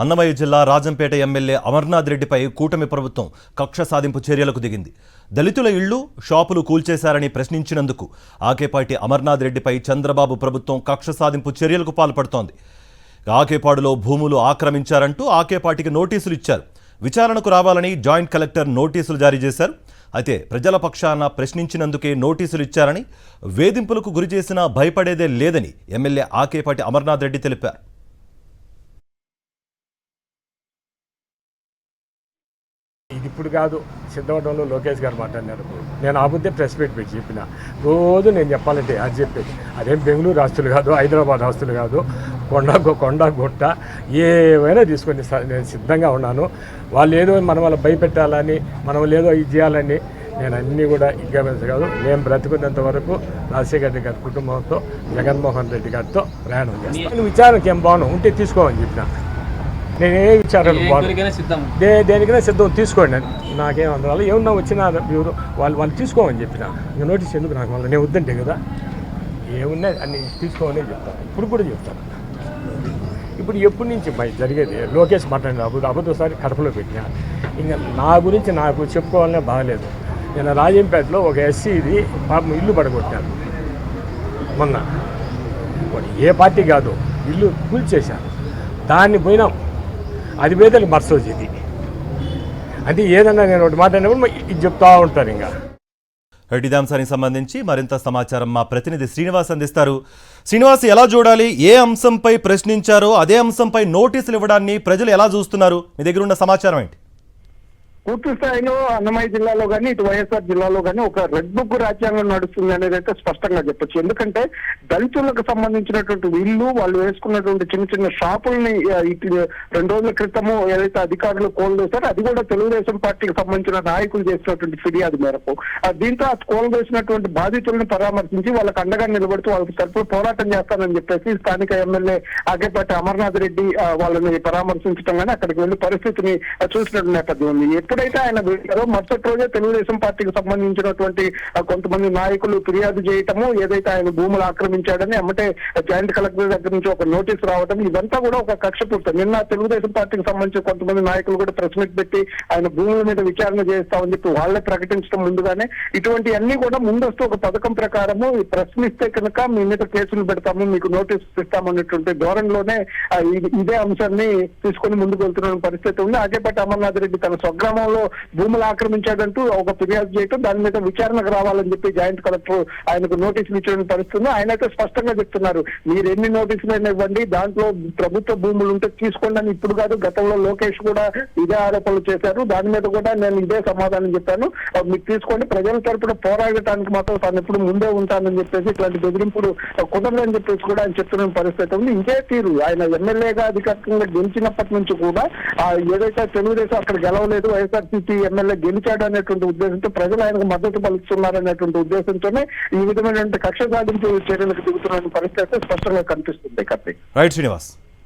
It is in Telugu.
అన్నమయ్య జిల్లా రాజంపేట ఎమ్మెల్యే అమర్నాథ్ రెడ్డిపై కూటమి ప్రభుత్వం కక్ష సాధింపు చర్యలకు దిగింది. దళితుల ఇళ్లు, షాపులు కూల్చేశారని ప్రశ్నించినందుకు ఆకేపాటి అమర్నాథ్ రెడ్డిపై చంద్రబాబు ప్రభుత్వం కక్ష సాధింపు చర్యలకు పాల్పడుతోంది. ఆకేపాడులో భూములు ఆక్రమించారంటూ ఆకేపాటికి నోటీసులు ఇచ్చారు. విచారణకు రావాలని జాయింట్ కలెక్టర్ నోటీసులు జారీ చేశారు. అయితే ప్రజల పక్షాన ప్రశ్నించినందుకే నోటీసులు ఇచ్చారని, వేధింపులకు గురిచేసినా భయపడేదే లేదని ఎమ్మెల్యే ఆకేపాటి అమర్నాథ్ రెడ్డి తెలిపారు. ఇది ఇప్పుడు కాదు, సిద్ధవటంలో లోకేష్ గారు మాట్లాడినారు. నేను ఆ బుద్ధే ప్రెస్ మీట్ పెట్టి చెప్పిన. రోజు నేను చెప్పాలంటే అది చెప్పేది అదేం బెంగళూరు ఆస్తులు కాదు, హైదరాబాద్ ఆస్తులు కాదు, కొండ గుట్ట ఏమైనా తీసుకొని నేను సిద్ధంగా ఉన్నాను. వాళ్ళు ఏదో మనం వాళ్ళ భయపెట్టాలని, మనం ఏదో ఇది చేయాలని నేను అన్నీ కూడా కాదు. నేను బ్రతుకున్నంత వరకు రాజశేఖర రెడ్డి గారి కుటుంబంతో, జగన్మోహన్ రెడ్డి గారితో ప్రయాణం చేస్తాను. విచారణకి ఏం బాగున్నాను ఉంటే తీసుకోమని చెప్పిన. నేను ఏ విచారాలు దేనికైనా సిద్ధం తీసుకోండి, నాకేం అందరాలు ఏమన్నా వచ్చినా వాళ్ళు తీసుకోమని చెప్పిన. ఇంకా నోటీస్ ఎందుకు నాకు వల్ల నేను వద్దంటే కదా, ఏమున్నా అన్ని తీసుకోమని చెప్తాను. ఇప్పుడు కూడా చెప్తాను. ఇప్పుడు ఎప్పటి నుంచి జరిగేది లోకేష్ మాట్లాడిన అబద్ధసారి కడపలో పెట్టినా. ఇంకా నా గురించి నాకు చెప్పుకోవాలనే బాగలేదు. నేను రాజంపేటలో ఒక ఎస్సీది పాపం ఇల్లు పడగొట్టాను మొన్న. ఏ పార్టీ కాదు, ఇల్లు కూల్చేశాను. దాన్ని పోయినాం, అది పేదలకు మర్సోజ్. ఇది అంటే ఏదన్నా నేను ఒకటి మాట్లాడినప్పుడు ఇది చెప్తా ఉంటారు. ఇంకా ఇదే అంశానికి సంబంధించి మరింత సమాచారం మా ప్రతినిధి శ్రీనివాస్ అందిస్తారు. శ్రీనివాస్, ఎలా చూడాలి? ఏ అంశంపై ప్రశ్నించారో అదే అంశంపై నోటీసులు ఇవ్వడాన్ని ప్రజలు ఎలా చూస్తున్నారు? మీ దగ్గర ఉన్న సమాచారం ఏంటి? పూర్తి స్థాయిలో అన్నమయ్య జిల్లాలో కానీ ఇటు వైఎస్ఆర్ జిల్లాలో కానీ ఒక రెడ్ బుక్ రాజ్యాంగం నడుస్తుంది అనేది అయితే స్పష్టంగా చెప్పొచ్చు. ఎందుకంటే దళితులకు సంబంధించినటువంటి ఇల్లు, వాళ్ళు వేసుకున్నటువంటి చిన్న చిన్న షాపుల్ని ఇటు 2 రోజుల క్రితము ఏదైతే అధికారులు కోల్దేశారో అది కూడా తెలుగుదేశం పార్టీకి సంబంధించిన నాయకులు చేసినటువంటి ఫిర్యాదు మేరకు దీంతో ఆ కోల్దేసినటువంటి బాధితులను పరామర్శించి వాళ్ళకి అండగా నిలబడుతూ వాళ్ళకి తరపున పోరాటం చేస్తానని చెప్పేసి స్థానిక ఎమ్మెల్యే ఆకేపాటి అమర్నాథ్ రెడ్డి వాళ్ళని పరామర్శించడం కానీ అక్కడికి వెళ్లి పరిస్థితిని చూసినటువంటి నేపథ్యం ఉంది. ఎప్పుడైతే ఆయన వెళ్ళారో మరుసటి రోజే తెలుగుదేశం పార్టీకి సంబంధించినటువంటి కొంతమంది నాయకులు ఫిర్యాదు చేయటము, ఏదైతే ఆయన భూములు ఆక్రమించాడని అమ్మటే జాయింట్ కలెక్టర్ దగ్గర నుంచి ఒక నోటీసు రావడం, ఇదంతా కూడా ఒక కక్ష పూర్తి. నిన్న తెలుగుదేశం పార్టీకి సంబంధించిన కొంతమంది నాయకులు కూడా ప్రెస్ మీట్ పెట్టి ఆయన భూముల మీద విచారణ చేస్తామని చెప్పి వాళ్ళే ప్రకటించడం ముందుగానే ఇటువంటి అన్ని కూడా ముందస్తు ఒక పథకం ప్రకారము ప్రశ్నిస్తే కనుక మీ మీద కేసులు పెడతాము, మీకు నోటీసు ఇస్తామన్నటువంటి ధోరణిలోనే ఇదే అంశాన్ని తీసుకొని ముందుకు వెళ్తున్న పరిస్థితి ఉంది. ఆకేపాటి అమర్నాథ్ రెడ్డి తన స్వగ్రామంలో భూములు ఆక్రమించాడంటూ ఒక ఫిర్యాదు చేయటం, దాని మీద విచారణకు రావాలని చెప్పి జాయింట్ కలెక్టర్ ఆయనకు నోటీసులు ఇచ్చిన పరిస్థితుంది. ఆయన అయితే స్పష్టంగా చెప్తున్నారు, మీరు ఎన్ని నోటీసులైనా ఇవ్వండి, దాంట్లో ప్రభుత్వ భూములు ఉంటే తీసుకోండి అని. ఇప్పుడు కాదు, గతంలో లోకేష్ కూడా ఇదే ఆరోపణలు చేశారు. దాని మీద కూడా నేను ఇదే సమాధానం చెప్పాను, మీరు తీసుకోండి, ప్రజల తరపున పోరాడటానికి మాత్రం తాను ఎప్పుడు ముందే ఉంటానని చెప్పేసి ఇట్లాంటి బెదిరింపుడు కుదరదని చెప్పేసి కూడా ఆయన చెప్తున్న పరిస్థితి ఉంది. ఇదే తీరు ఆయన ఎమ్మెల్యేగా అధికారికంగా గెలిచినప్పటి నుంచి కూడా ఏదైతే తెలుగుదేశం అక్కడ గెలవలేదు, వైఎస్ఆర్సీపీ ఎమ్మెల్యే గెలిచాడు అనేటువంటి ఉద్దేశంతో ప్రజలు ఆయనకు మద్దతు పలుకుతున్నారనేటువంటి ఉద్దేశంతోనే ఈ విధమైనటువంటి కక్ష సాధించే చర్యలకు దిగుతున్న పరిస్థితి స్పష్టంగా కనిపిస్తుంది. రైట్ శ్రీనివాస్.